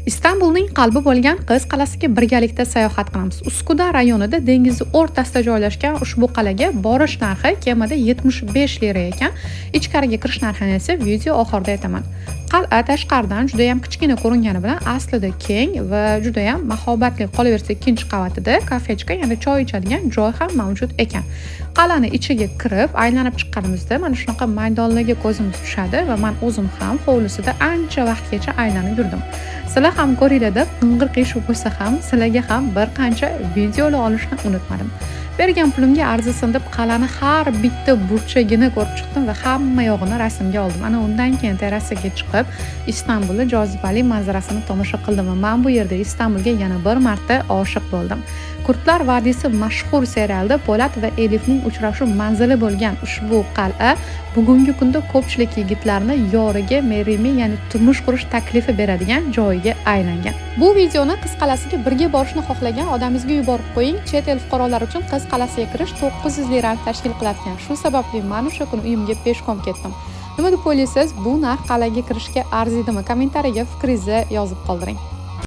Istanbulning qalbi bo'lgan Qiz qal'asiga birgalikda sayohat qilamiz. Uskuda rayonida dengizni o'rtasida joylashgan ushbu qal'aga borish narxi kemada 75 lira ekan. Ichkariga kirish narxini esa video oxirida aytaman. Qal'a tashqaridan juda ham kichkina ko'ringani bilan aslida keng va juda ham mahobatli, qolaversa ikkinchi qavatida kafechka, ya'ni choy ichadigan joy ham mavjud ekan. Qal'ani ichiga kirib, aylanib chiqqanimizda mana shunaqa maydonlarga ko'zimiz tushadi va men o'zim ham hovlisida ancha vaqtgacha aylanib yurdim. Sizlar ham ko'ringlar deb qing'ir qiyshuv bo'lsa ham sizlarga ham bir qancha videolar olishni unutmadim. Bergan pulimga arzisin deb qal'ani har bitta burchagini ko'rib chiqdim va hamma yog'ini rasmga oldim. Ana undan keyin terrasaga chiqib, Istanbulning jozibali manzarasini tomosha qildim va men bu yerda Istanbulga yana bir marta oshiq bo'ldim. Kurtlar vadisi mashhur serialda Po'lat va Elifning uchrashuv manzili bo'lgan ushbu qal'a bugungi kunda ko'pchilik yigitlarni yoriga merimi, ya'ni turmush qurish taklifi beradigan joyiga aylangan. Bu videoni Qiz qal'asiga birga borishni xohlagan odamingizga yuborib qo'ying. Chet el fuqarolari uchun Qiz qal'asiga kirish 900 lirani tashkil qiladigan. Shu sababli men o'sha kuni uyimga peshqom ketdim. Nima deb o'ylaysiz? Bu narx qal'aga kirishga arziydimi? Kommentariyaga fikringizni yozib qoldiring.